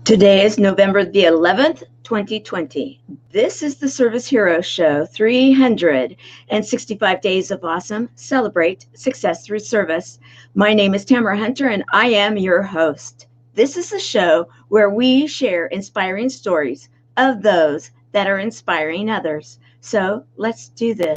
Today is November the 11th, 2020. This is the Service Hero Show, 365 Days of Awesome. Celebrate success through service. My name is Tamara Hunter, and I am your host. This is a show where we share inspiring stories of those that are inspiring others. So let's do this.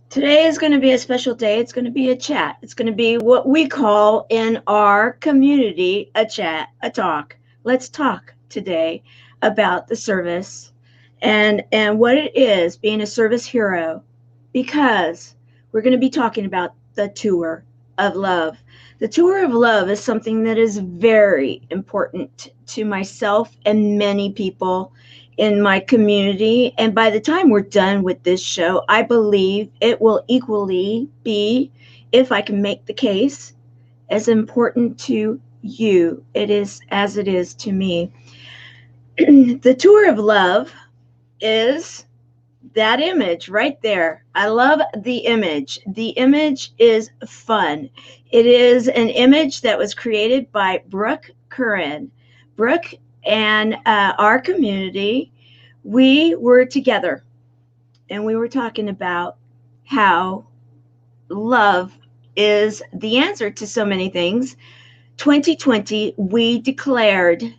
Today is going to be a special day. It's going to be a chat. It's going to be what we call in our community a chat, a talk. Let's talk today about the service and what it is being a service hero, because we're going to be talking about the tour of love. The tour of love is something that is very important to myself and many people in my community. And by the time we're done with this show, I believe it will equally be, if I can make the case, as important to you it is as it is to me. The tour of love is that image right there. I love the image. The image is fun. It is an image that was created by Brooke Curran. Brooke and our community, we were together and we were talking about how love is the answer to so many things. 2020, we declared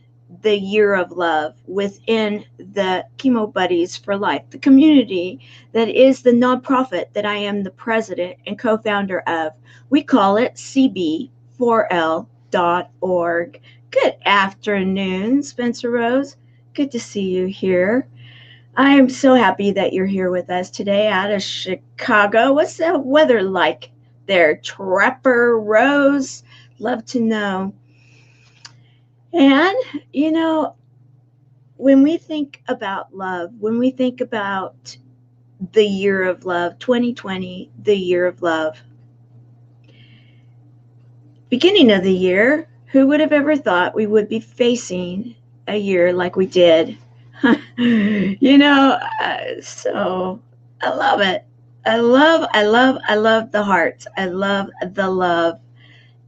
the year of love within the Chemo Buddies for Life, the community that is the nonprofit that I am the president and co-founder of. We call it cb4l.org. Good afternoon, Spencer Rose. Good to see you here. I am so happy that you're here with us today out of Chicago. What's the weather like there, Trapper Rose? Love to know. And, you know, when we think about love, when we think about the year of love, 2020, the year of love, beginning of the year, who would have ever thought we would be facing a year like we did? So I love it. I love the hearts. I love the love.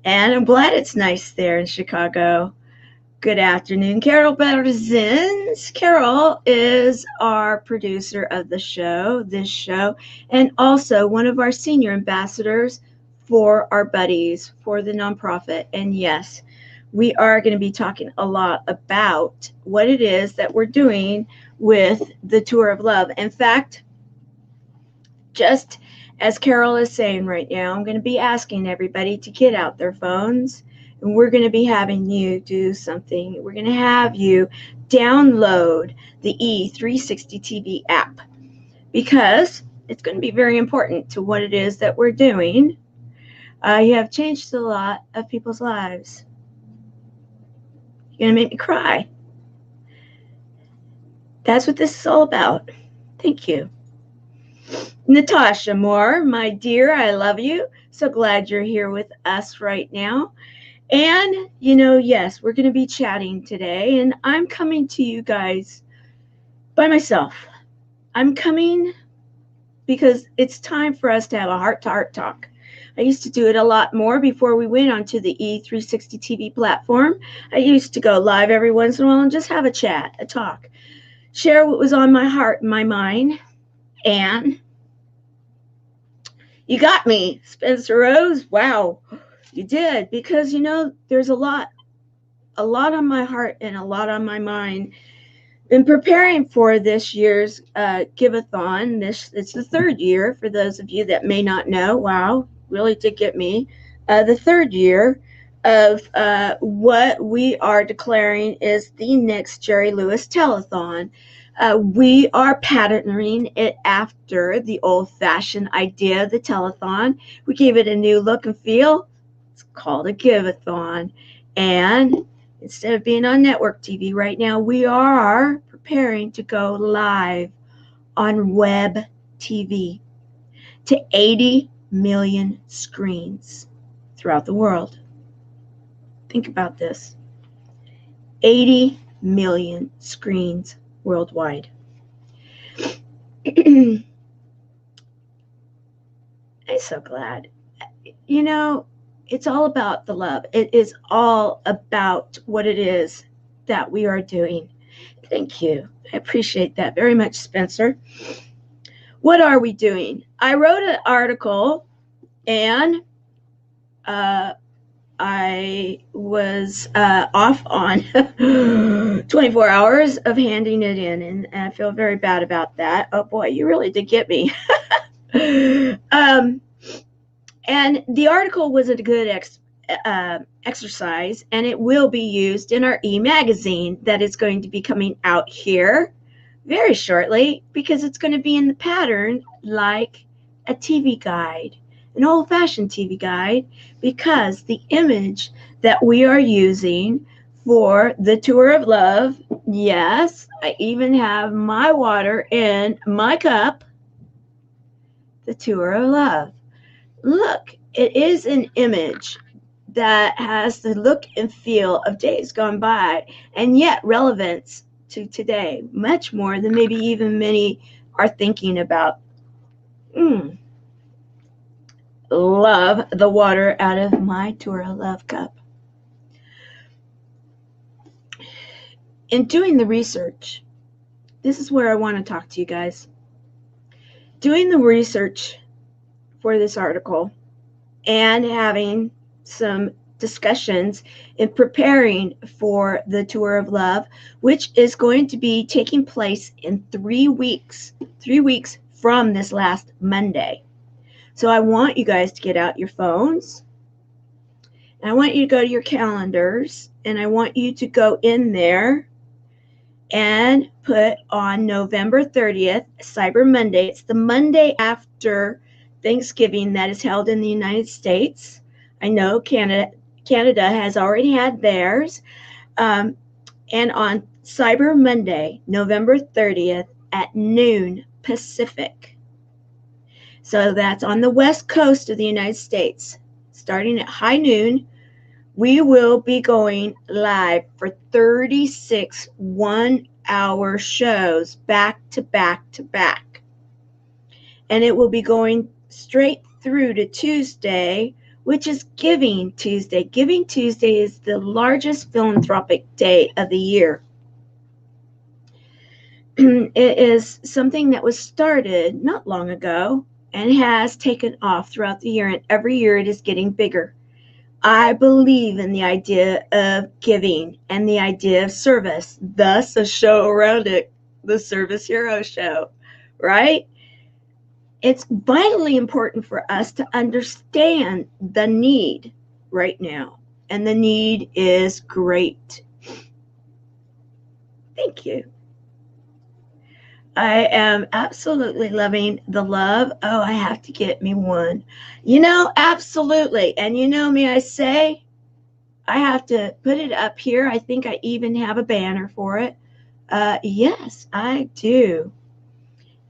And I'm glad it's nice there in Chicago. Good afternoon, Carol Berzins. Carol is our producer of this show, and also one of our senior ambassadors for our buddies, for the nonprofit. And yes, we are going to be talking a lot about what it is that we're doing with the Tour of Love. In fact, just as Carol is saying right now, I'm going to be asking everybody to get out their phones, and we're going to be having you do something. We're going to have you download the E360 TV app, because it's going to be very important to what it is that we're doing. You have changed a lot of people's lives. You're going to make me cry. That's what this is all about. Thank you. Natasha Moore, my dear, I love you. So glad you're here with us right now. And, yes, we're going to be chatting today, and I'm coming to you guys by myself. I'm coming because it's time for us to have a heart-to-heart talk. I used to do it a lot more before we went onto the E360 TV platform. I used to go live every once in a while and just have a chat, a talk, share what was on my heart and my mind. And you got me, Spencer Rose. Wow, you did, because there's a lot on my heart and a lot on my mind. In preparing for this year's Giveathon, it's the third year. For those of you that may not know, wow, really did get me. The third year of what we are declaring is the next Jerry Lewis Telethon. We are patterning it after the old-fashioned idea of the telethon. We gave it a new look and feel. It's called a Giveathon. And instead of being on network TV right now, we are preparing to go live on web TV to 80 million screens throughout the world. Think about this. 80 million screens worldwide. I'm so glad. You know, it's all about the love. It is all about what it is that we are doing. Thank you. I appreciate that very much, Spencer. What are we doing? I wrote an article, and I was off on 24 hours of handing it in, and I feel very bad about that. Oh boy, you really did get me. And the article was a good exercise, and it will be used in our e-magazine that is going to be coming out here very shortly, because it's going to be in the pattern like a TV guide, an old-fashioned TV guide, because the image that we are using for the Tour of Love, yes, I even have my water in my cup, the Tour of Love. Look, it is an image that has the look and feel of days gone by, and yet relevance to today, much more than maybe even many are thinking about. Love the water out of my Tour of Love cup. In doing the research, this is where I want to talk to you guys. Doing the research for this article and having some discussions in preparing for the Tour of Love, which is going to be taking place in 3 weeks from this last Monday. So I want you guys to get out your phones, and I want you to go to your calendars, and I want you to go in there and put on November 30th, Cyber Monday. It's the Monday after Thanksgiving that is held in the United States. I know Canada has already had theirs. And on Cyber Monday, November 30th at noon Pacific. So that's on the west coast of the United States. Starting at high noon, we will be going live for 36 one-hour shows back to back to back. And it will be going straight through to Tuesday, which is Giving Tuesday. Giving Tuesday is the largest philanthropic day of the year. It is something that was started not long ago and has taken off throughout the year, and every year it is getting bigger. I believe in the idea of giving and the idea of service, thus a show around it, the Service Hero Show, right? It's vitally important for us to understand the need right now, and the need is great. Thank you. I am absolutely loving the love. Oh, I have to get me one. Absolutely. And you know me, I say I have to put it up here. I think I even have a banner for it. Yes, I do.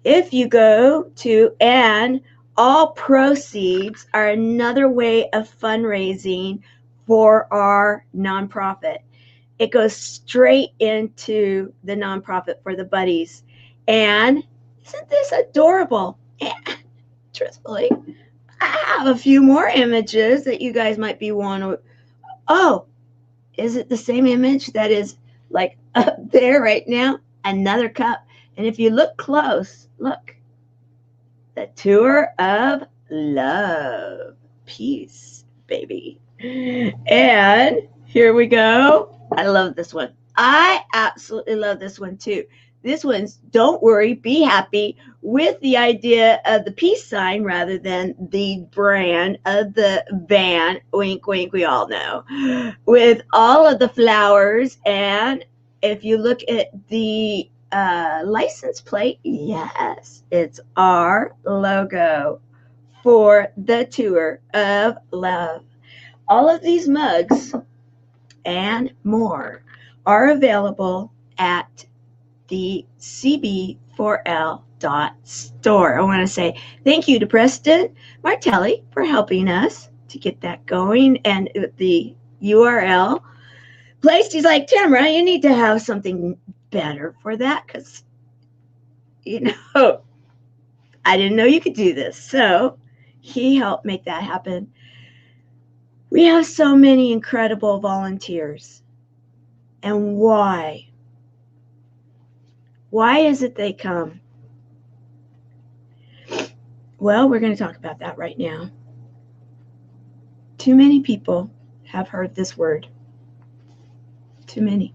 If you go to, and all proceeds are another way of fundraising for our nonprofit. It goes straight into the nonprofit for the buddies. And isn't this adorable? And truthfully, I have a few more images that you guys might be wanting. Oh, is it the same image that is like up there right now? Another cup. And if you look close, look, the Tour of Love. Peace, baby. And here we go. I love this one. I absolutely love this one too. This one's don't worry, be happy, with the idea of the peace sign rather than the brand of the van. Wink, wink, we all know. With all of the flowers, and if you look at the license plate, yes, it's our logo for the Tour of Love. All of these mugs and more are available at the cb4l.store. I want to say thank you to Preston Martelli for helping us to get that going, and the URL placed. He's like, Tamara, you need to have something better for that because, I didn't know you could do this. So he helped make that happen. We have so many incredible volunteers. And why? Why is it they come? Well, we're going to talk about that right now. Too many people have heard this word. Too many.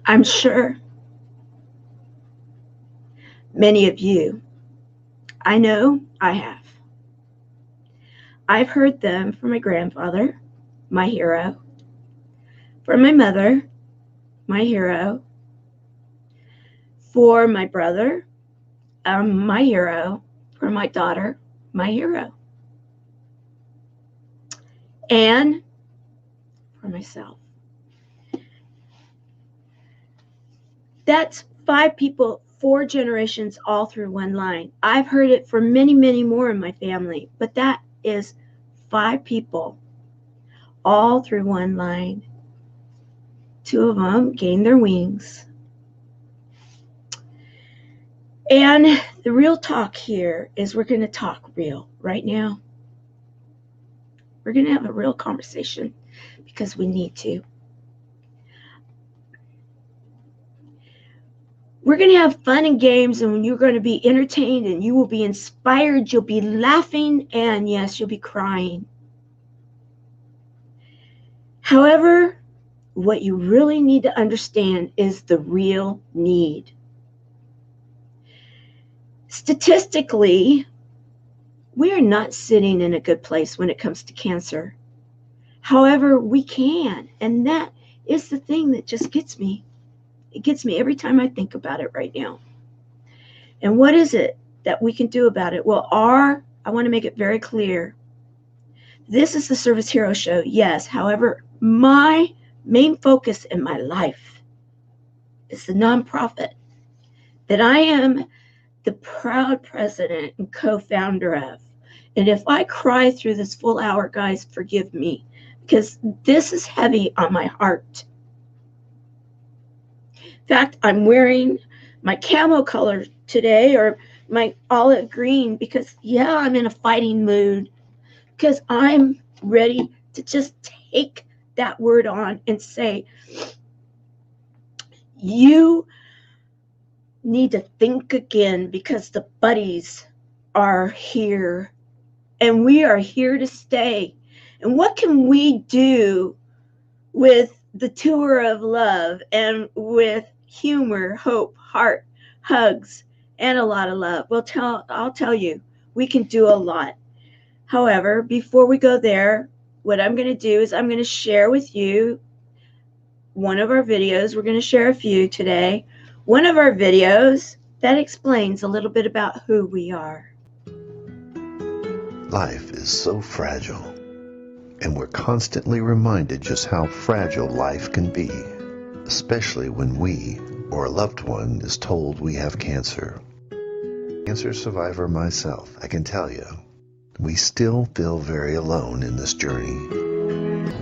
I'm sure many of you, I know I have. I've heard them from my grandfather, my hero, from my mother, my hero, for my brother, my hero, for my daughter, my hero, and for myself. That's 5 people, 4 generations, all through one line. I've heard it for many, many more in my family, but that is 5 people, all through one line. 2 of them gained their wings. And the real talk here is we're going to talk real right now. We're going to have a real conversation because we need to. We're going to have fun and games, and you're going to be entertained, and you will be inspired. You'll be laughing, and yes, you'll be crying. However, what you really need to understand is the real need. Statistically, we are not sitting in a good place when it comes to cancer. However, we can, and that is the thing that just gets me. It gets me every time I think about it right now. And what is it that we can do about it? Well, I want to make it very clear. This is the Service Hero Show, yes. However, my main focus in my life is the nonprofit that I am the proud president and co-founder of. And if I cry through this full hour, guys, forgive me, because this is heavy on my heart. In fact, I'm wearing my camo color today, or my olive green, because I'm in a fighting mood, because I'm ready to just take that word on and say, you need to think again, because the buddies are here and we are here to stay. And what can we do with the tour of love and with humor, hope, heart, hugs, and a lot of love? Well, I'll tell you, we can do a lot. However, before we go there, what I'm going to do is I'm going to share with you one of our videos. We're going to share a few today. One of our videos that explains a little bit about who we are. Life is so fragile, and we're constantly reminded just how fragile life can be, especially when we or a loved one is told we have cancer. Cancer survivor myself, I can tell you, we still feel very alone in this journey.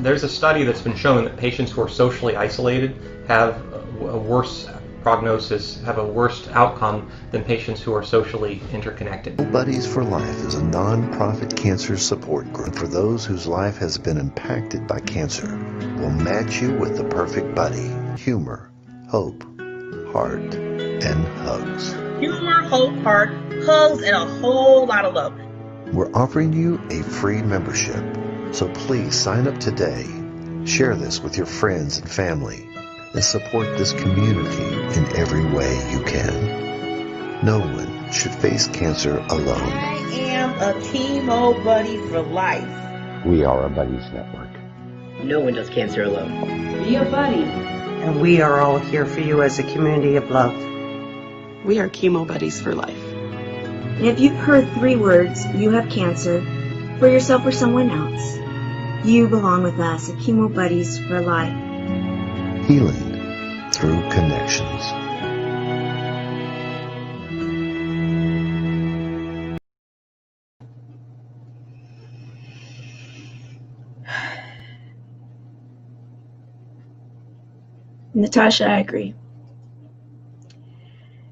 There's a study that's been showing that patients who are socially isolated have a worse prognosis, have a worse outcome than patients who are socially interconnected. Buddies for Life is a non-profit cancer support group for those whose life has been impacted by cancer. We'll match you with the perfect buddy. Humor, hope, heart, and hugs. Humor, hope, heart, hugs, and a whole lot of love. We're offering you a free membership, so please sign up today. Share this with your friends and family, and support this community in every way you can. No one should face cancer alone. I am a chemo buddy for life. We are a buddies network. No one does cancer alone. Be a buddy. And we are all here for you as a community of love. We are chemo buddies for life. And if you've heard 3 words, you have cancer, for yourself or someone else, you belong with us at Chemo Buddies for Life. Healing through connections. Natasha, I agree.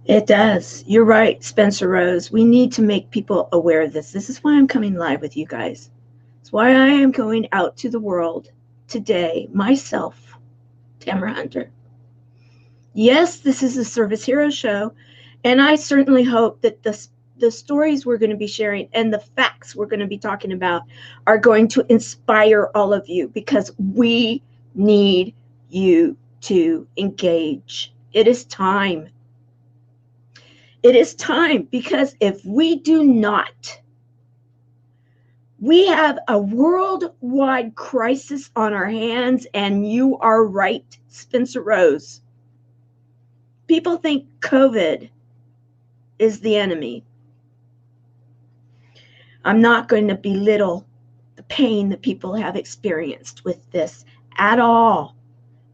It does. You're right, Spencer Rose. We need to make people aware of this. This is why I'm coming live with you guys. It's why I am going out to the world today, myself, Tamara Hunter. Yes, this is a Service Hero show, and I certainly hope that the stories we're going to be sharing and the facts we're going to be talking about are going to inspire all of you, because we need you to engage. It is time. It is time, because if we do not, we have a worldwide crisis on our hands, and you are right, Spencer Rose. People think COVID is the enemy. I'm not going to belittle the pain that people have experienced with this at all.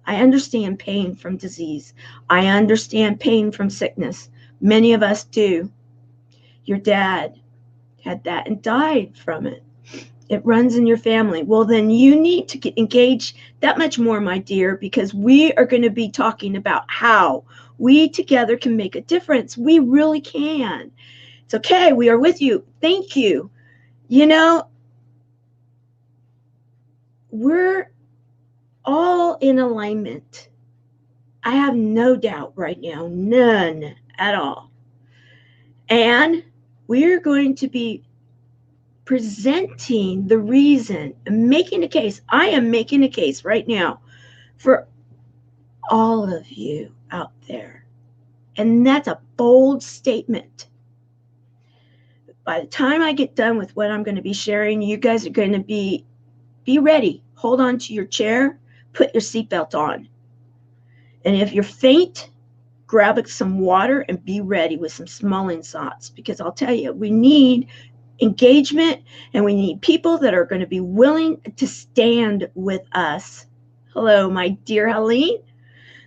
I understand pain from disease. I understand pain from sickness. Many of us do. Your dad had that and died from it. It runs in your family. Well, then you need to get engaged that much more, my dear, because we are going to be talking about how we together can make a difference. We really can. It's okay. We are with you. Thank you. You know, we're all in alignment. I have no doubt right now, none at all. And we're going to be presenting the reason, making a case. I am making a case right now for all of you out there. And that's a bold statement. By the time I get done with what I'm going to be sharing, you guys are going to be ready. Hold on to your chair, put your seatbelt on. And if you're faint, grab some water and be ready with some smelling salts, because I'll tell you, we need engagement, and we need people that are going to be willing to stand with us. Hello, my dear Helene,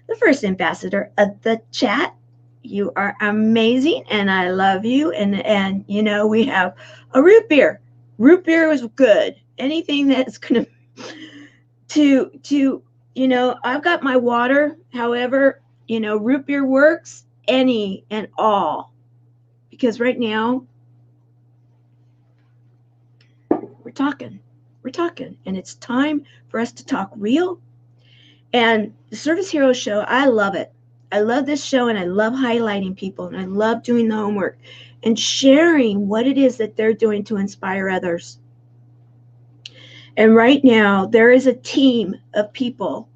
the first ambassador of the chat. You are amazing, and I love you. And you know, we have a root beer. Root beer was good. Anything that's going to you know, I've got my water. However, you know, root beer works any and all, because right now we're talking, and it's time for us to talk real. And the Service Hero show, I love it. I love this show, and I love highlighting people, and I love doing the homework and sharing what it is that they're doing to inspire others. And right now, there is a team of people.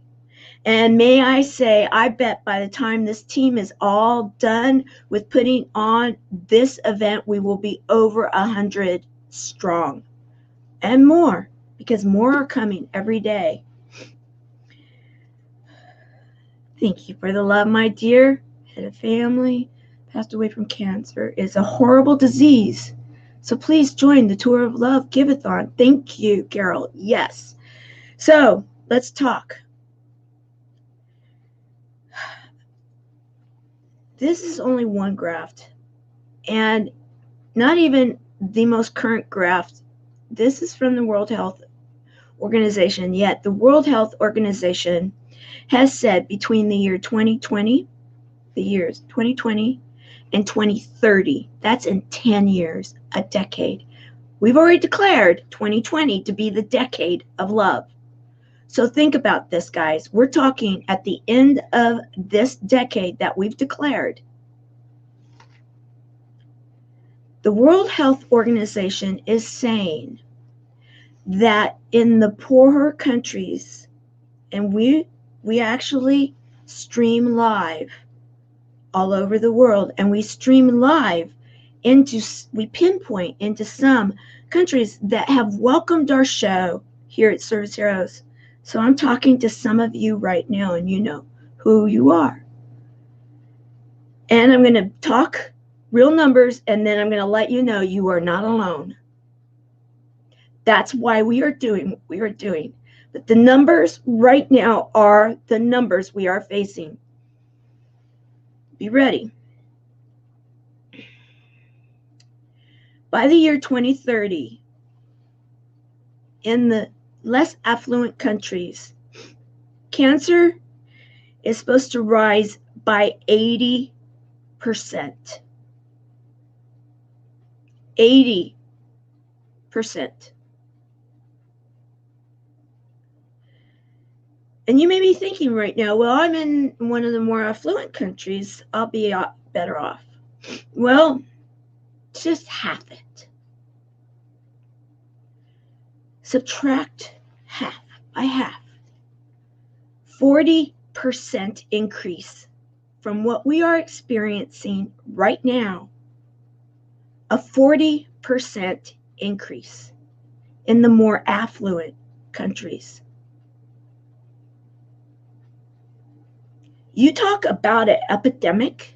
And may I say, I bet by the time this team is all done with putting on this event, we will be over 100 strong and more, because more are coming every day. Thank you for the love, my dear. Had a family, passed away from cancer. It's a horrible disease. So please join the Tour of Love Giveathon. Thank you, Carol. Yes. So let's talk. This is only one graft, and not even the most current graft. This is from the World Health Organization. Yet the World Health Organization has said between the years 2020 and 2030, that's in 10 years, a decade. We've already declared 2020 to be the decade of love. So think about this, guys. We're talking at the end of this decade that we've declared. The World Health Organization is saying that in the poorer countries, and we actually stream live all over the world, and we stream live we pinpoint into some countries that have welcomed our show here at Service Heroes. So I'm talking to some of you right now, and you know who you are. And I'm going to talk real numbers, and then I'm going to let you know you are not alone. That's why we are doing what we are doing. But the numbers right now are the numbers we are facing. Be ready. By the year 2030, in the less affluent countries, cancer is supposed to rise by 80%. 80%. And you may be thinking right now, well, I'm in one of the more affluent countries. I'll be better off. Well, just half it. Subtract half by half. 40% increase from what we are experiencing right now. A 40% increase in the more affluent countries. You talk about an epidemic,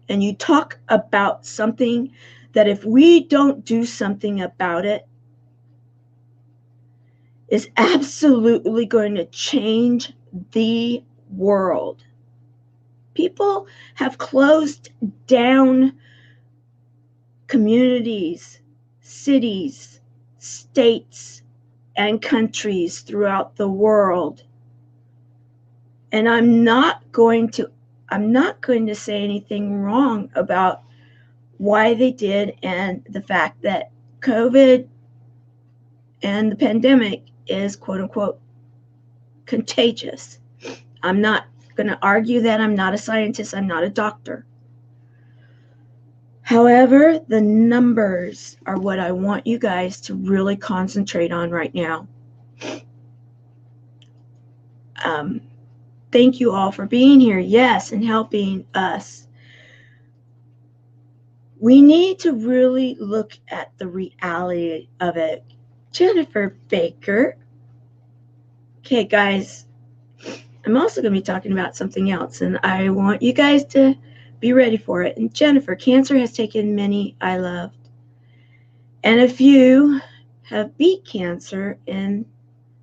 and you talk about something that if we don't do something about it, is absolutely going to change the world. People have closed down communities, cities, states, and countries throughout the world. And I'm not going to say anything wrong about why they did and the fact that COVID and the pandemic is quote unquote contagious. I'm not going to argue that. I'm not a scientist. I'm not a doctor. However, the numbers are what I want you guys to really concentrate on right now. Thank you all for being here, yes, and helping us. We need to really look at the reality of it. Jennifer Baker. Okay, guys, I'm also going to be talking about something else, and I want you guys to be ready for it. And Jennifer, cancer has taken many I loved. And a few have beat cancer in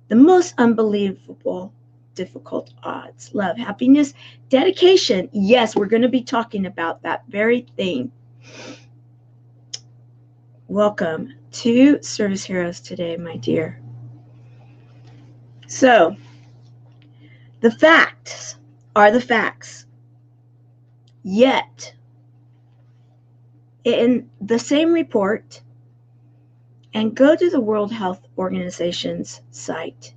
the most unbelievable, difficult odds. Love, happiness, dedication. Yes, we're going to be talking about that very thing. Welcome to Service Heroes today, my dear. So, the facts are the facts. Yet, in the same report, and go to the World Health Organization's site,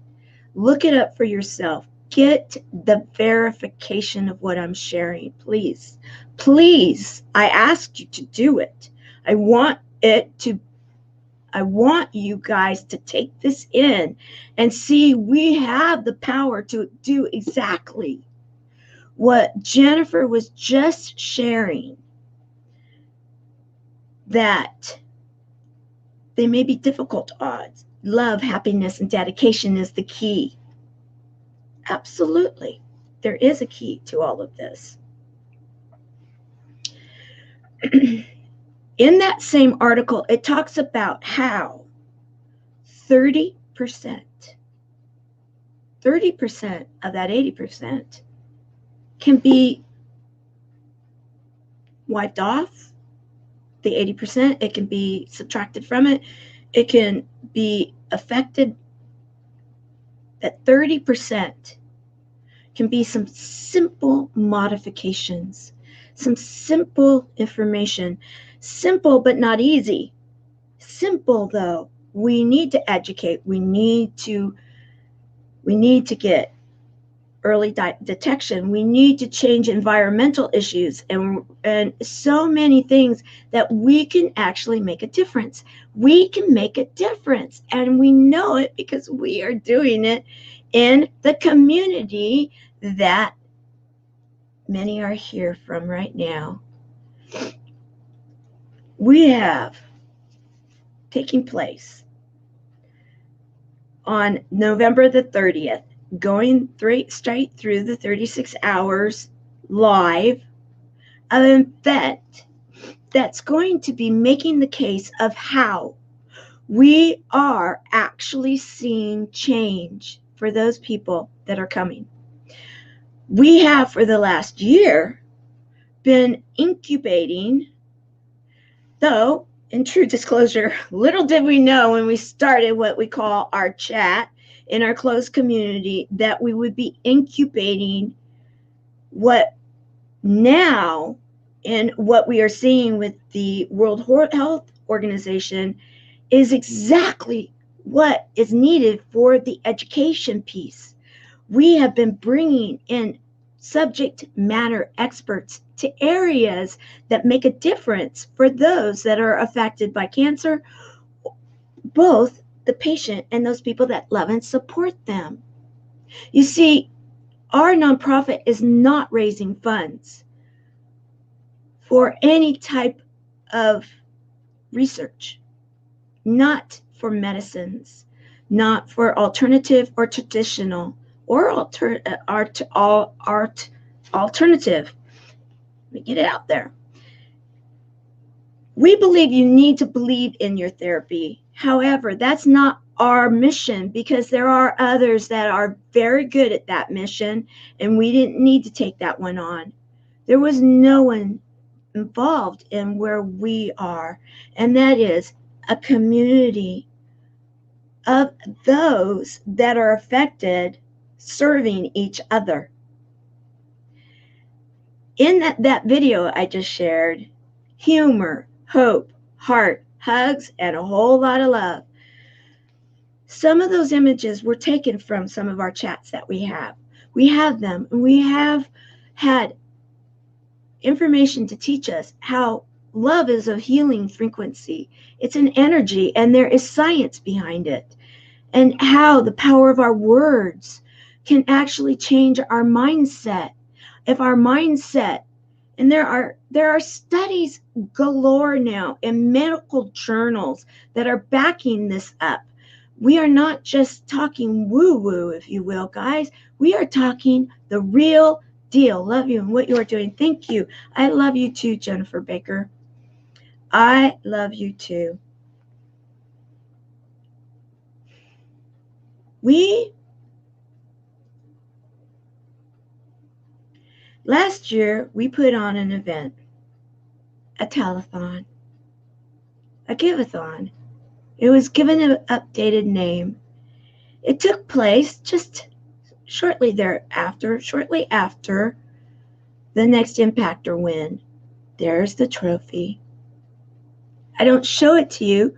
look it up for yourself. Get the verification of what I'm sharing, please. Please, I asked you to do it. I want you guys to take this in and see we have the power to do exactly what Jennifer was just sharing, that they may be difficult odds. Love, happiness, and dedication is the key. Absolutely. There is a key to all of this. In that same article, it talks about how 30% of that 80% can be wiped off. The 80%, it can be subtracted from it. It can be affected. That 30% can be some simple modifications, some simple information. Simple, but not easy. Simple, though. We need to educate. We need to get early detection. We need to change environmental issues and so many things that we can actually make a difference. We can make a difference, and we know it because we are doing it in the community that many are here from right now. We have taking place on November the 30th, going straight through the 36 hours live, an event that's going to be making the case of how we are actually seeing change for those people that are coming. We have, for the last year, been incubating, though, in true disclosure, little did we know when we started what we call our chat in our closed community that we would be incubating What now, and what we are seeing with the World Health Organization, is exactly what is needed for the education piece. We have been bringing in subject matter experts to areas that make a difference for those that are affected by cancer, both the patient and those people that love and support them. You see, our nonprofit is not raising funds for any type of research, not for medicines, not for alternative or traditional or alternative. Let me get it out there. We believe you need to believe in your therapy. However, that's not our mission, because there are others that are very good at that mission, and we didn't need to take that one on. There was no one involved in where we are, and that is a community of those that are affected serving each other. In that video I just shared, humor, hope, heart, hugs, and a whole lot of love. Some of those images were taken from some of our chats that we have. We have them, and we have had information to teach us how love is a healing frequency. It's an energy, and there is science behind it, and how the power of our words can actually change our mindset. If our mindset, and there are studies galore now in medical journals that are backing this up. We are not just talking woo-woo, if you will, guys. We are talking the real deal. Love you and what you are doing. Thank you. I love you too, Jennifer Baker. I love you too. Last year, we put on an event, a telethon, a Giveathon. It was given an updated name. It took place just shortly after the next Impactor win. There's the trophy. I don't show it to you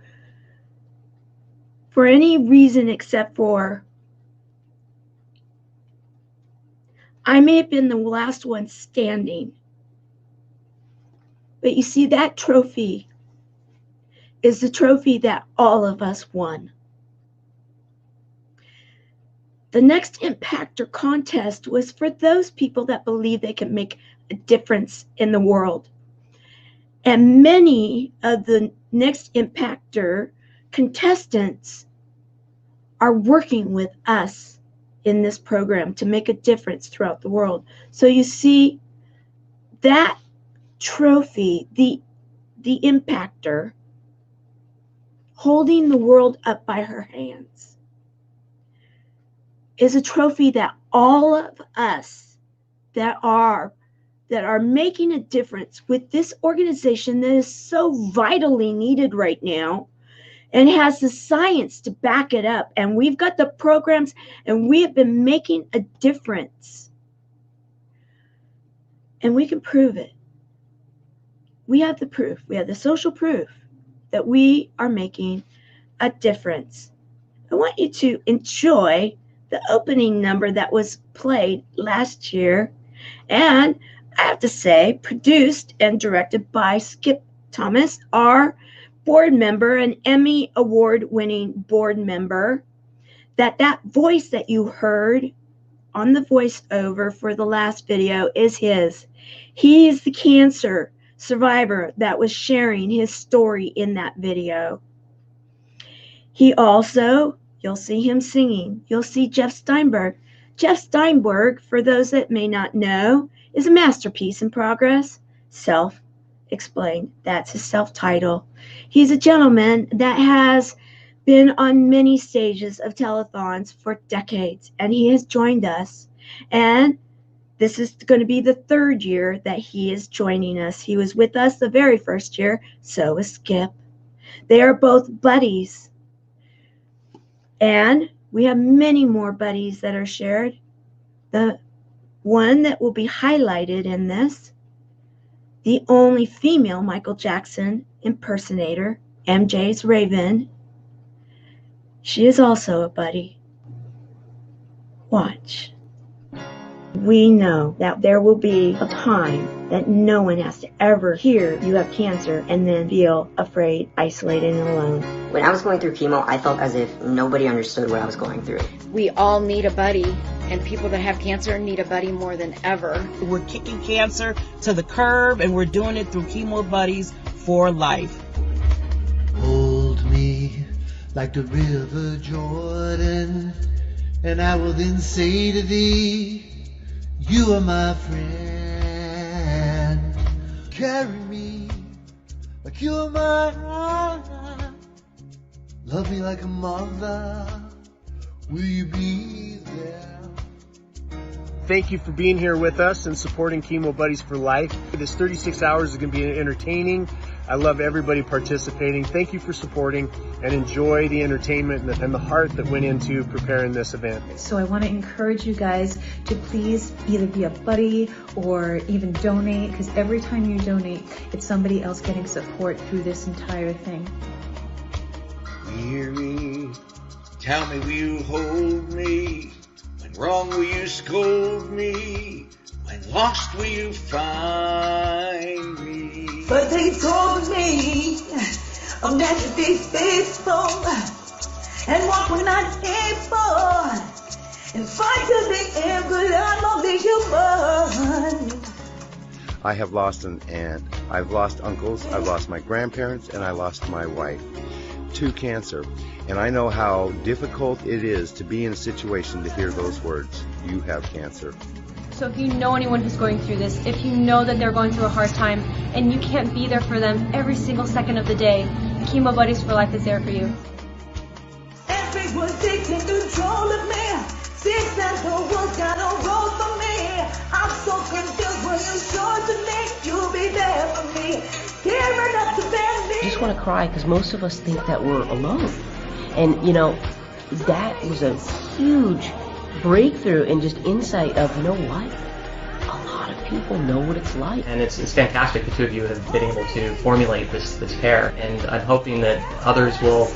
for any reason except for I may have been the last one standing. But you see, that trophy is the trophy that all of us won. The next Impactor contest was for those people that believe they can make a difference in the world. And many of the next Impactor contestants are working with us in this program to make a difference throughout the world. So you see, that trophy, the Impactor, holding the world up by her hands, is a trophy that all of us that are making a difference with this organization that is so vitally needed right now and has the science to back it up. And we've got the programs, and we have been making a difference. And we can prove it. We have the proof. We have the social proof that we are making a difference. I want you to enjoy the opening number that was played last year, and I have to say, produced and directed by Skip Thomas, our board member, an Emmy award-winning board member. That voice that you heard on the voiceover for the last video is his. He is the cancer survivor that was sharing his story in that video. He also, you'll see him singing. You'll see Jeff Steinberg. Jeff Steinberg, for those that may not know, is a masterpiece in progress. Self-explained. That's his self-title. He's a gentleman that has been on many stages of telethons for decades, and he has joined us. And this is going to be the third year that he is joining us. He was with us the very first year, so was Skip. They are both buddies. And we have many more buddies that are shared. The one that will be highlighted in this, the only female Michael Jackson impersonator, MJ's Raven. She is also a buddy. Watch. We know that there will be a time that no one has to ever hear you have cancer and then feel afraid, isolated, and alone. When I was going through chemo, I felt as if nobody understood what I was going through. We all need a buddy, and people that have cancer need a buddy more than ever. We're kicking cancer to the curb, and we're doing it through Chemo Buddies for Life. Hold me like the river Jordan, and I will then say to thee, you are my friend. Carry me like you are mine. Love me like a mother. Will you be there? Thank you for being here with us and supporting Chemo Buddies for Life. This 36 hours is going to be entertaining. I love everybody participating. Thank you for supporting, and enjoy the entertainment and the heart that went into preparing this event. So I want to encourage you guys to please either be a buddy or even donate, because every time you donate, it's somebody else getting support through this entire thing. Hear me, tell me will you hold me? When wrong will you scold me? When lost will you find me? But they told me I'm meant to be faithful and walk when I'm able and fight till the end, but I'm only human. I have lost an aunt, I've lost uncles, I've lost my grandparents, and I lost my wife to cancer. And I know how difficult it is to be in a situation to hear those words, you have cancer. So if you know anyone who's going through this, if you know that they're going through a hard time and you can't be there for them every single second of the day, Chemo Buddies for Life is there for you. Everyone's taking control of me. Six and the world's got a role for me. I'm so confused when you show to me. You'll be there for me. Here enough to bend me. I just want to cry because most of us think that we're alone. And, you know, that was a huge breakthrough and just insight of, you know what? A lot of people know what it's like. And it's fantastic the two of you have been able to formulate this pair, and I'm hoping that others will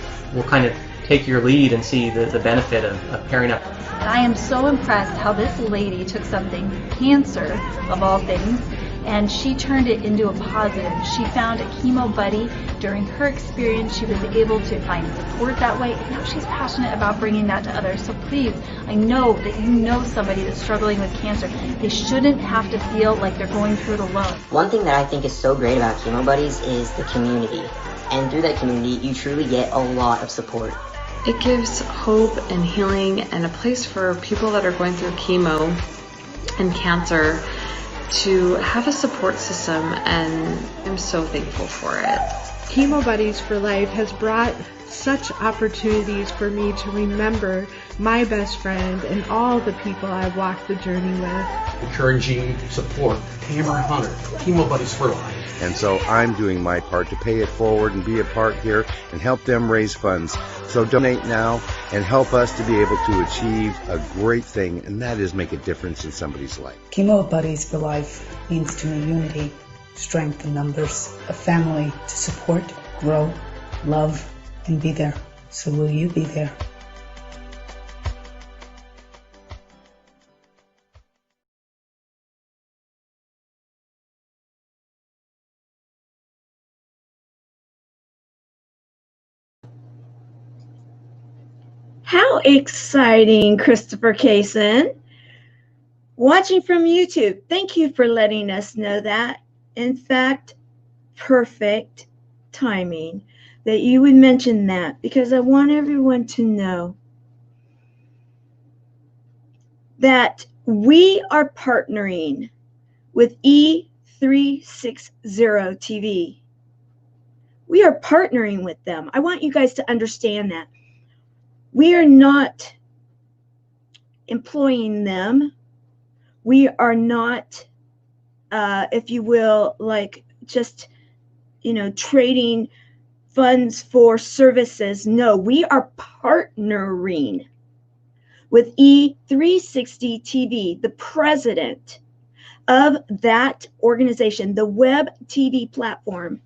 kind of take your lead and see the benefit of pairing up. I am so impressed how this lady took something, cancer of all things, and she turned it into a positive. She found a chemo buddy. During her experience, she was able to find support that way, and now she's passionate about bringing that to others. So please, I know that you know somebody that's struggling with cancer. They shouldn't have to feel like they're going through it alone. One thing that I think is so great about Chemo Buddies is the community. And through that community, you truly get a lot of support. It gives hope and healing and a place for people that are going through chemo and cancer to have a support system, and I'm so thankful for it. Chemo Buddies for Life has brought such opportunities for me to remember my best friend and all the people I've walked the journey with. Encouraging support, Tamara Hunter, Chemo Buddies for Life. And so I'm doing my part to pay it forward and be a part here and help them raise funds. So donate now and help us to be able to achieve a great thing, and that is make a difference in somebody's life. Chemo Buddies for Life means to me unity, strength in numbers, a family to support, grow, love, and be there. So will you be there? How exciting, Christopher Kaysen. Watching from YouTube, thank you for letting us know that. In fact, perfect timing that you would mention that, because I want everyone to know that we are partnering with E360 TV. We are partnering with them. I want you guys to understand that. We are not employing them. We are not, if you will, like just, trading funds for services. No, we are partnering with E360 TV, the president of that organization, the web TV platform,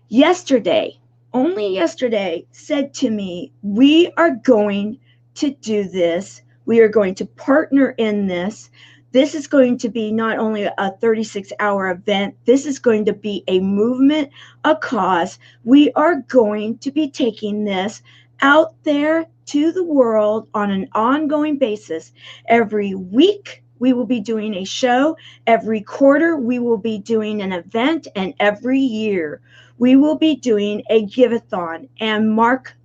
yesterday, only yesterday, said to me, we are going to do this. We are going to partner in this. This is going to be not only a 36-hour event, this is going to be a movement, a cause. We are going to be taking this out there to the world on an ongoing basis. Every week, we will be doing a show. Every quarter, we will be doing an event. And every year, we will be doing a Giveathon. And mark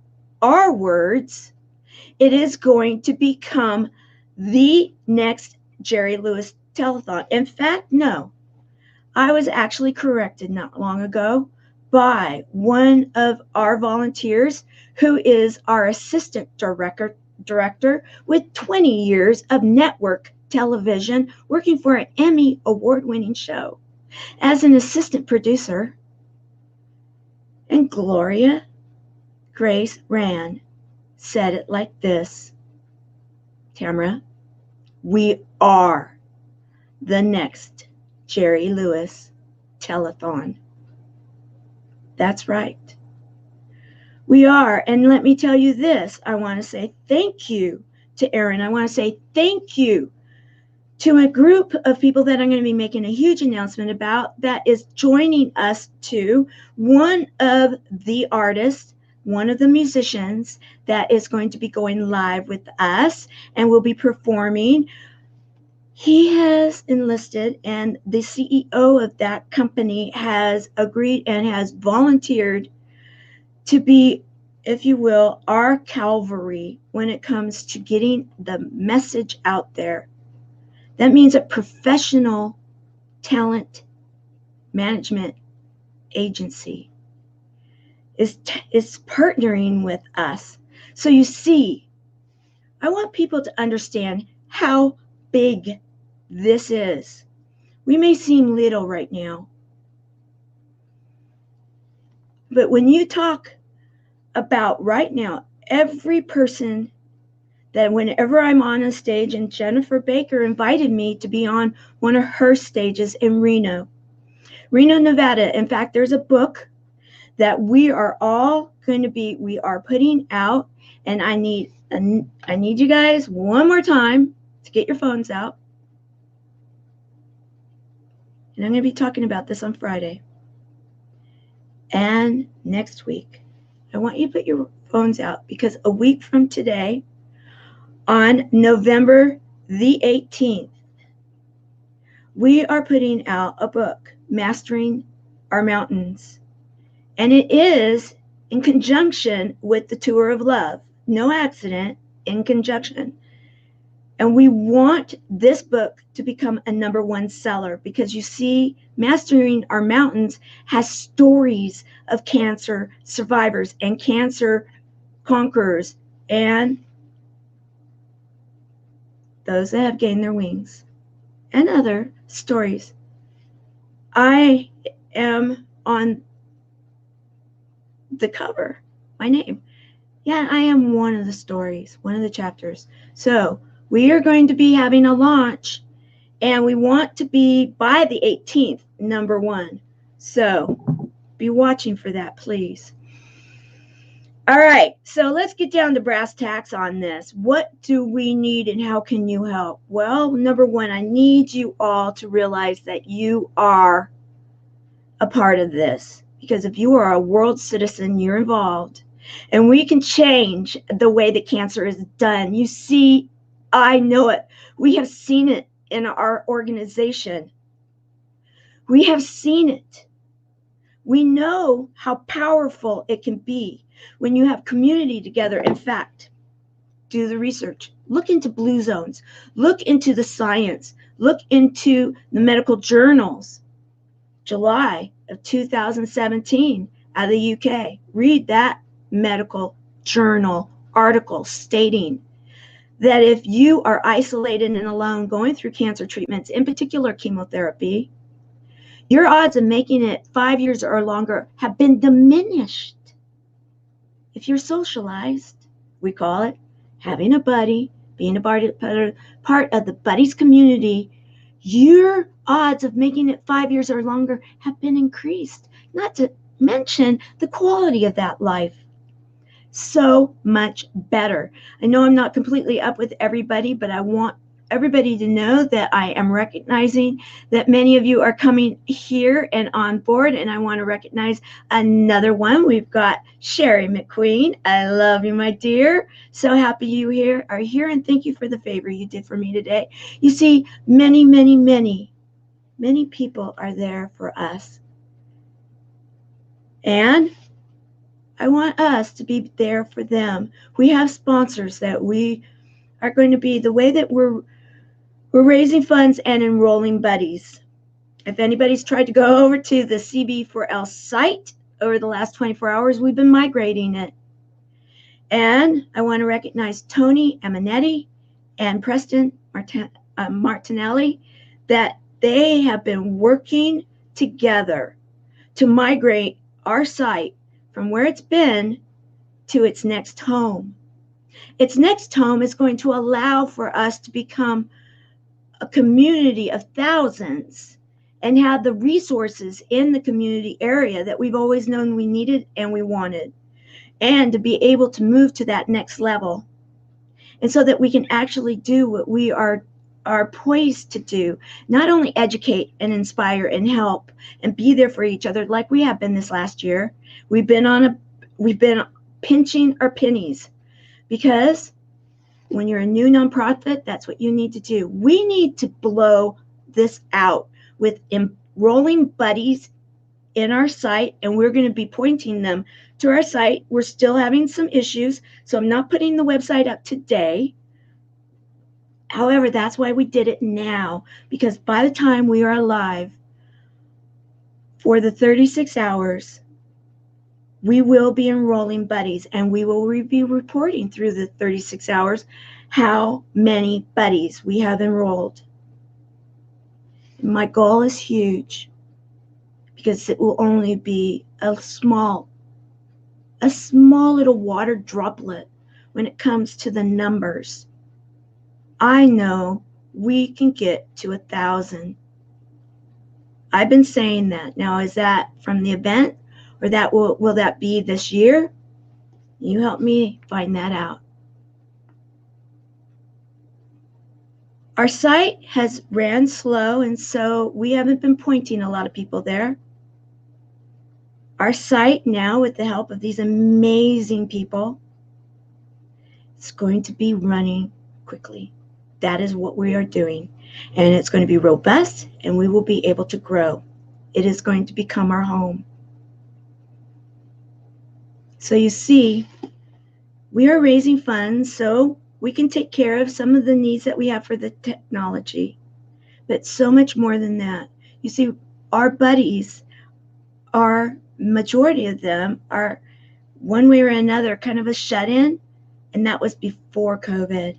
our words, it is going to become the next Jerry Lewis telethon. In fact, no, I was actually corrected not long ago by one of our volunteers who is our assistant director with 20 years of network television, working for an Emmy award-winning show as an assistant producer. And Gloria Grace Rand said it like this: Tamara, we are the next Jerry Lewis telethon. That's right. We are. And let me tell you this. I want to say thank you to Aaron. I want to say thank you to a group of people that I'm going to be making a huge announcement about that is joining us to one of the artists, one of the musicians that is going to be going live with us and will be performing. He has enlisted, and the CEO of that company has agreed and has volunteered to be, if you will, our cavalry when it comes to getting the message out there. That means a professional talent management agency is partnering with us. So you see, I want people to understand how big this is. We may seem little right now, but when you talk about right now, every person that whenever I'm on a stage, and Jennifer Baker invited me to be on one of her stages in Reno, Nevada. In fact, there's a book that we are all going to be, we are putting out, and I need you guys one more time to get your phones out. And I'm going to be talking about this on Friday and next week. I want you to put your phones out, because a week from today, on November the 18th, we are putting out a book, Mastering Our Mountains. And it is in conjunction with the Tour of Love. No accident, in conjunction. And we want this book to become a #1 seller, because you see, Mastering Our Mountains has stories of cancer survivors and cancer conquerors and those that have gained their wings and other stories. I am on the cover, my name. Yeah, I am one of the stories, one of the chapters. So we are going to be having a launch, and we want to be, by the 18th, #1. So be watching for that, please. All right, so let's get down to brass tacks on this. What do we need and how can you help? Well, #1, I need you all to realize that you are a part of this, because if you are a world citizen, you're involved, and we can change the way that cancer is done. You see, I know it. We have seen it in our organization. We have seen it. We know how powerful it can be when you have community together. In fact, do the research. Look into blue zones. Look into the science. Look into the medical journals. July of 2017 out of the UK. Read that medical journal article stating that if you are isolated and alone going through cancer treatments, in particular chemotherapy, your odds of making it 5 years or longer have been diminished. If you're socialized, we call it having a buddy, being a part of the Buddies community, your odds of making it 5 years or longer have been increased, not to mention the quality of that life. So much better. I know I'm not completely up with everybody, but I want everybody to know that I am recognizing that many of you are coming here and on board, and I want to recognize another one. We've got Sherry McQueen. I love you, my dear. So happy you are here, and thank you for the favor you did for me today. You see, many people are there for us. And I want us to be there for them. We have sponsors that we are going to be the way that we're raising funds and enrolling buddies. If anybody's tried to go over to the CB4L site over the last 24 hours, we've been migrating it. And I want to recognize Tony Amanetti and Preston Martinelli, that they have been working together to migrate our site from where it's been to its next home. Its next home is going to allow for us to become a community of thousands and have the resources in the community area that we've always known we needed and we wanted, and to be able to move to that next level. And so that we can actually do what we are poised to do, not only educate and inspire and help and be there for each other like we have been this last year. We've been pinching our pennies, because when you're a new nonprofit, that's what you need to do. We need to blow this out with enrolling buddies in our site, and we're going to be pointing them to our site. We're still having some issues, so I'm not putting the website up today. However, that's why we did it now, because by the time we are live for the 36 hours, we will be enrolling buddies, and we will be reporting through the 36 hours how many buddies we have enrolled. My goal is huge, because it will only be a small little water droplet when it comes to the numbers. I know we can get to 1,000. I've been saying that. Now, is that from the event, or that will that be this year? You help me find that out. Our site has ran slow, and so we haven't been pointing a lot of people there. Our site now, with the help of these amazing people, it's going to be running quickly. That is what we are doing. And it's going to be robust, and we will be able to grow. It is going to become our home. So you see, we are raising funds so we can take care of some of the needs that we have for the technology. But so much more than that. You see, our buddies, majority of them are one way or another kind of a shut-in, and that was before COVID.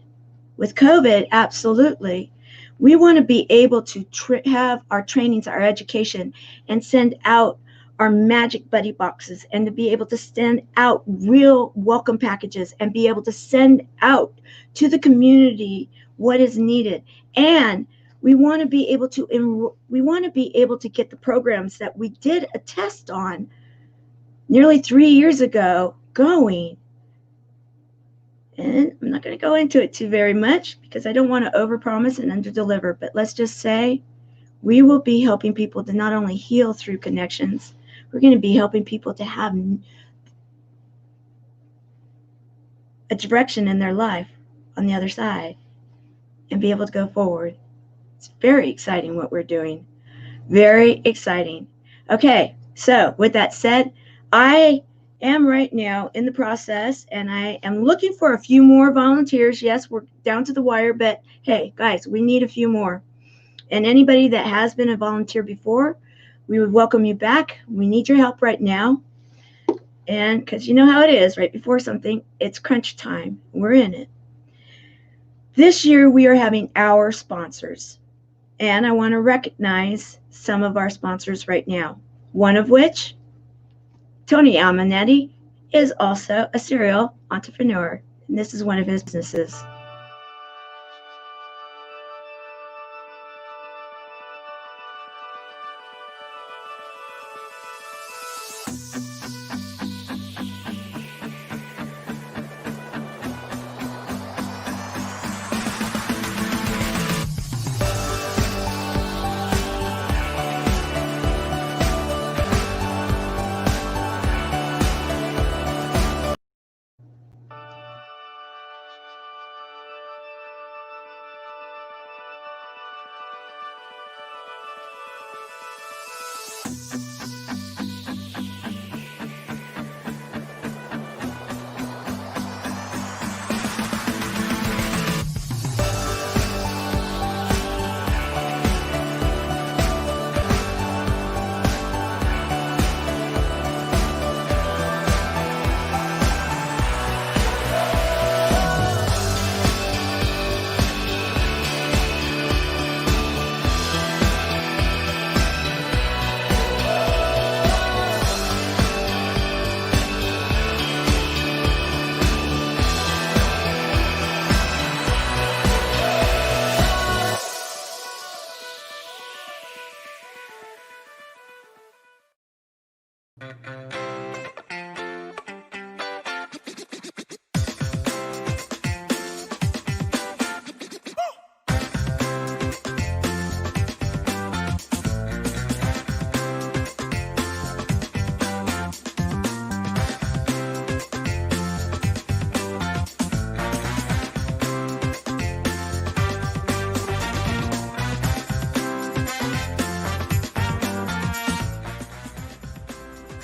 With COVID, absolutely. We want to be able to have our trainings, our education, and send out our magic buddy boxes, and to be able to send out real welcome packages, and be able to send out to the community what is needed. And we want to be able to get the programs that we did a test on nearly 3 years ago going. And I'm not going to go into it too very much, because I don't want to overpromise and underdeliver. But let's just say we will be helping people to not only heal through connections, we're going to be helping people to have a direction in their life on the other side and be able to go forward. It's very exciting what we're doing. Very exciting. Okay, so with that said, I am right now in the process, and I am looking for a few more volunteers. Yes, we're down to the wire, but hey, guys, we need a few more. And anybody that has been a volunteer before, we would welcome you back. We need your help right now. And because you know how it is, right before something, it's crunch time. We're in it. This year, we are having our sponsors. And I want to recognize some of our sponsors right now. One of which, Tony Amanetti, is also a serial entrepreneur. And this is one of his businesses.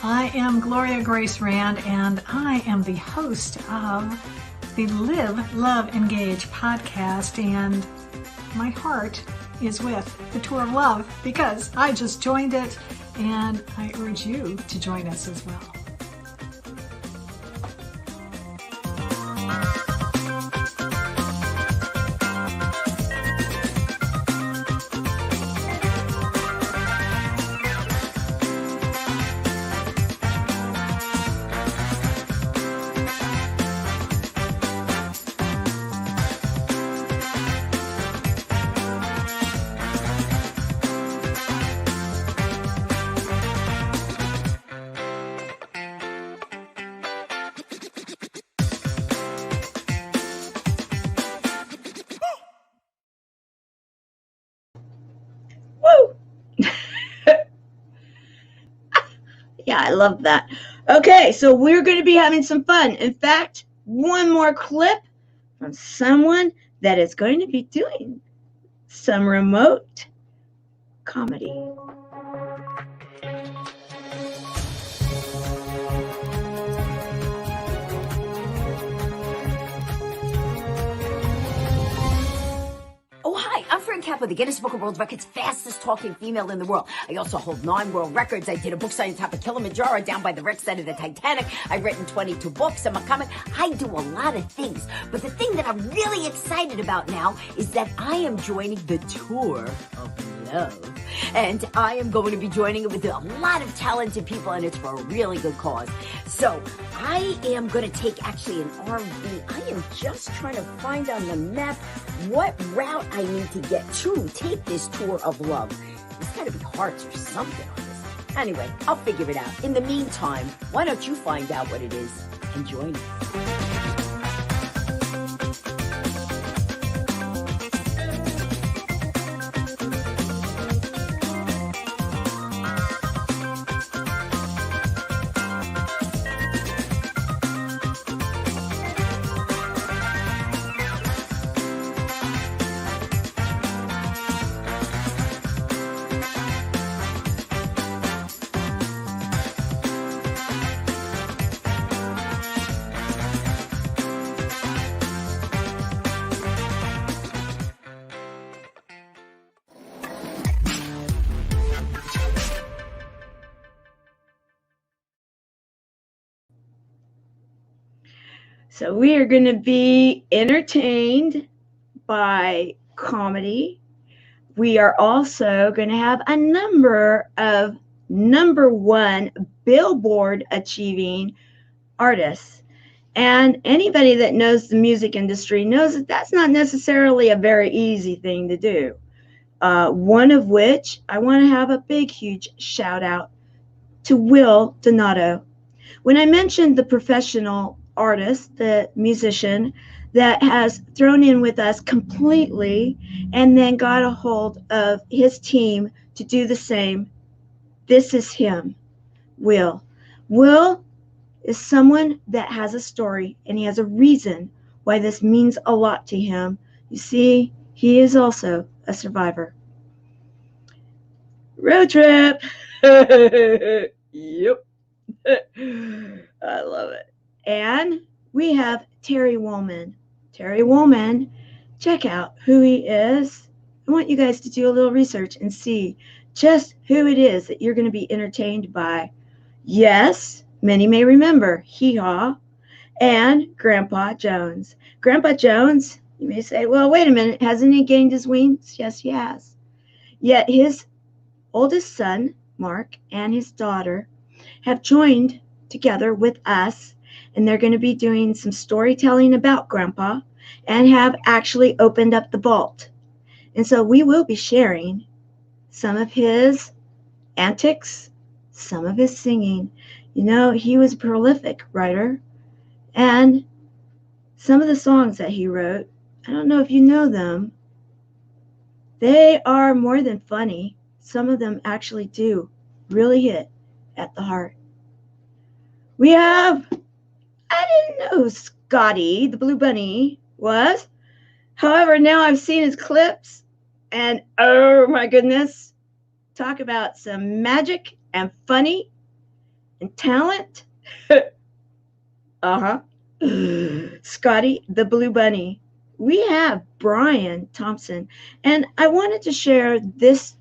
I am Gloria Grace Rand, and I am the host of the Live, Love, Engage podcast, and my heart is with the Tour of Love because I just joined it, and I urge you to join us as well. Yeah, I love that. Okay, so we're going to be having some fun. In fact, one more clip from someone that is going to be doing some remote comedy. Oh, hi, I'm Fran Kappa, the Guinness Book of World Records fastest talking female in the world. I also hold 9 world records. I did a book signing on top of Kilimanjaro down by the wreck site of the Titanic. I've written 22 books. I'm a comic. I do a lot of things. But the thing that I'm really excited about now is that I am joining the Tour of Love. And I am going to be joining it with a lot of talented people, and it's for a really good cause. So I am going to take actually an RV. I am just trying to find on the map what route I need to get to take this Tour of Love. There's got to be hearts or something on this. Anyway, I'll figure it out. In the meantime, why don't you find out what it is and join me? So we are going to be entertained by comedy. We are also going to have a number of #1 Billboard achieving artists. And anybody that knows the music industry knows that that's not necessarily a very easy thing to do. One of which I want to have a big, huge shout out to Will Donato. When I mentioned the professional artist, the musician that has thrown in with us completely and then got a hold of his team to do the same, this is him, Will. Will is someone that has a story, and he has a reason why this means a lot to him. You see, he is also a survivor. Road trip. Yep. I love it. And we have Terry Woolman. Terry Woolman, check out who he is. I want you guys to do a little research and see just who it is that you're going to be entertained by. Yes, many may remember Hee Haw and Grandpa Jones. Grandpa Jones, you may say, well, wait a minute, hasn't he gained his wings? Yes, he has. Yet his oldest son, Mark, and his daughter have joined together with us, and they're going to be doing some storytelling about Grandpa and have actually opened up the vault. And so we will be sharing some of his antics, some of his singing. You know, he was a prolific writer, and some of the songs that he wrote, I don't know if you know them, they are more than funny. Some of them actually do really hit at the heart. We have, I didn't know who Scotty, the Blue Bunny, was. However, now I've seen his clips, and oh my goodness, talk about some magic and funny and talent. Uh-huh. Scotty, the Blue Bunny. We have Brian Thompson, and I wanted to share this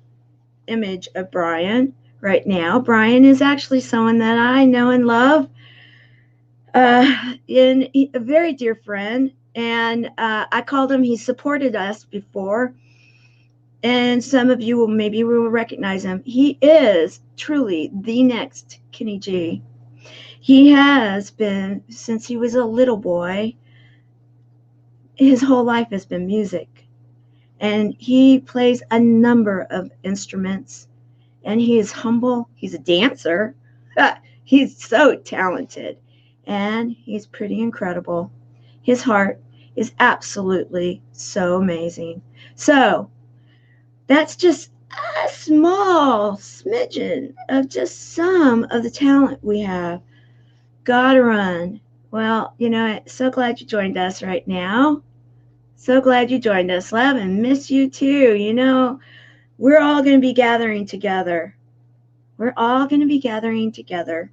image of Brian right now. Brian is actually someone that I know and love, and a very dear friend, and I called him, he supported us before, and some of you maybe will recognize him. He is truly the next Kenny G. He has been, since he was a little boy, his whole life has been music, and he plays a number of instruments, and he is humble. He's a dancer. He's so talented, and he's pretty incredible. His heart is absolutely so amazing. So that's just a small smidgen of just some of the talent we have. Gotta run. Well, you know, so glad you joined us right now. So glad you joined us, love, and miss you too. You know, we're all going to be gathering together. We're all going to be gathering together.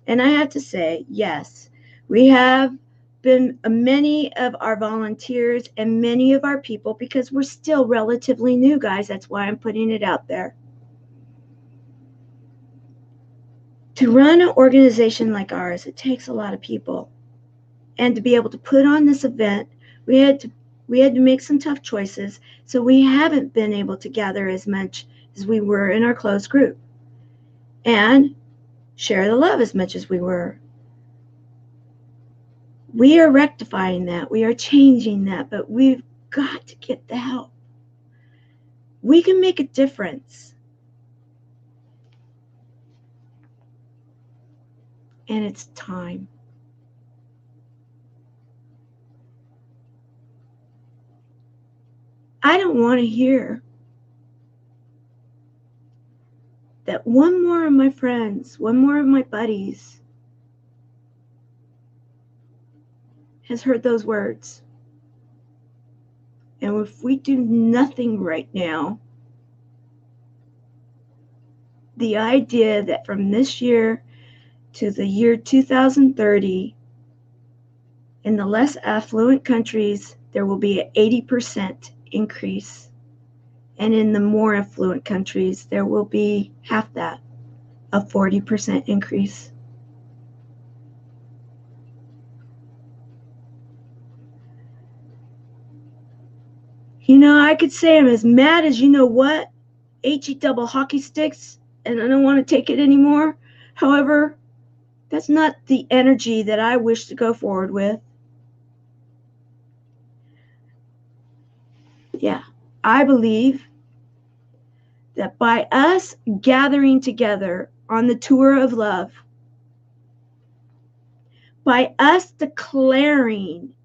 And I have to say, yes, we have been many of our volunteers and many of our people, because we're still relatively new, guys. That's why I'm putting it out there. To run an organization like ours, it takes a lot of people. And to be able to put on this event, we had to make some tough choices. So we haven't been able to gather as much as we were in our closed group and share the love as much as we were. We are rectifying that. We are changing that, but we've got to get the help. We can make a difference. And it's time. I don't want to hear that one more of my friends, one more of my buddies has heard those words. And if we do nothing right now, the idea that from this year to the year 2030, in the less affluent countries, there will be an 80% increase. And in the more affluent countries, there will be half that, a 40% increase. You know, I could say I'm as mad as you know what, HE double hockey sticks, and I don't want to take it anymore. However, that's not the energy that I wish to go forward with. Yeah, I believe that by us gathering together on the tour of love, by us declaring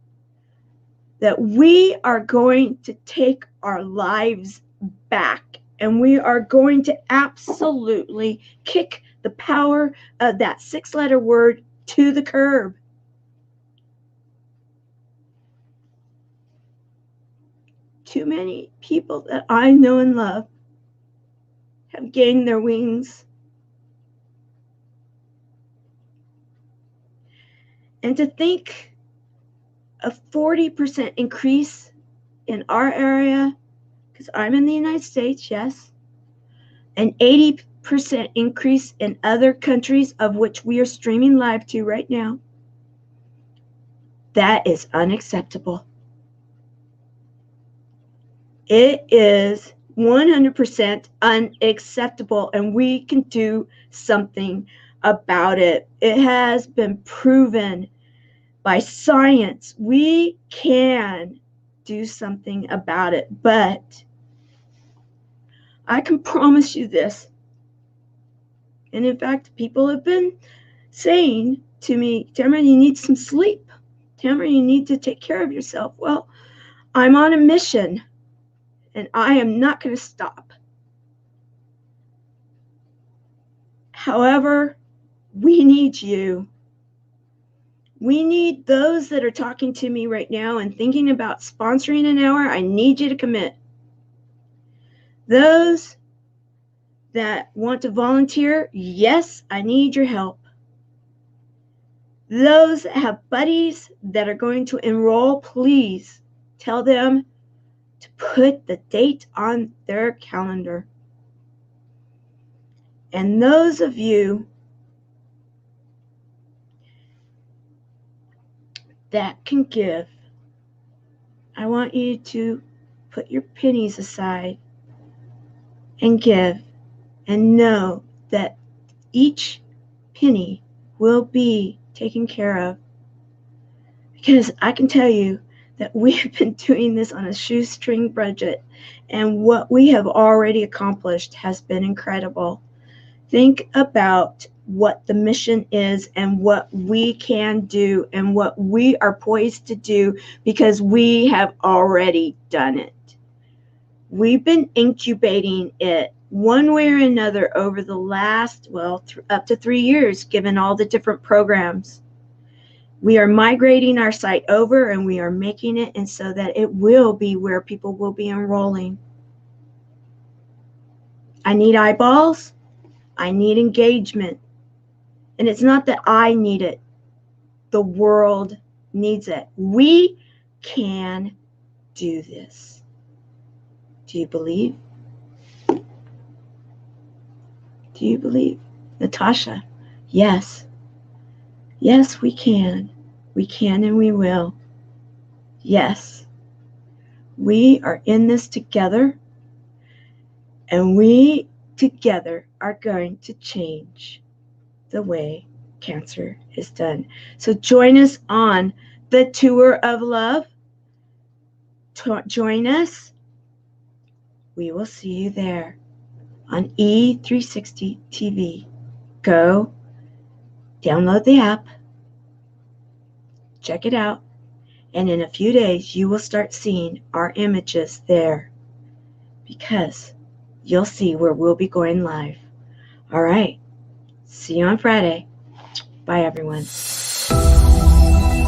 that we are going to take our lives back and we are going to absolutely kick the power of that 6-letter word to the curb. Too many people that I know and love have gained their wings And to think a 40% increase in our area, because I'm in the United States, yes, an 80% increase in other countries of which we are streaming live to right now, that is unacceptable. It is 100% unacceptable, and we can do something about it. It has been proven by science. We can do something about it, but I can promise you this. And in fact, people have been saying to me, Tamara, you need some sleep. Tamara, you need to take care of yourself. Well, I'm on a mission, and I am not going to stop. However, we need you. We need those that are talking to me right now and thinking about sponsoring an hour. I need you to commit. Those that want to volunteer, yes, I need your help. Those that have buddies that are going to enroll, please tell them to put the date on their calendar. And those of you that can give, I want you to put your pennies aside and give, and know that each penny will be taken care of. Because I can tell you that we have been doing this on a shoestring budget, and what we have already accomplished has been incredible. Think about what the mission is and what we can do and what we are poised to do, because we have already done it. We've been incubating it one way or another over the last, up to 3 years, given all the different programs. We are migrating our site over, and we are making it and so that it will be where people will be enrolling. I need eyeballs. I need engagement. And it's not that I need it. The world needs it. We can do this. Do you believe? Do you believe? Natasha, yes. Yes, we can. We can and we will. Yes. We are in this together, and we together are going to change the way cancer is done. So join us on the Tour of Love. Join us. We will see you there on E360 TV. Go download the app, check it out, and in a few days you will start seeing our images there, because you'll see where we'll be going live. All right. See you on Friday. Bye, everyone.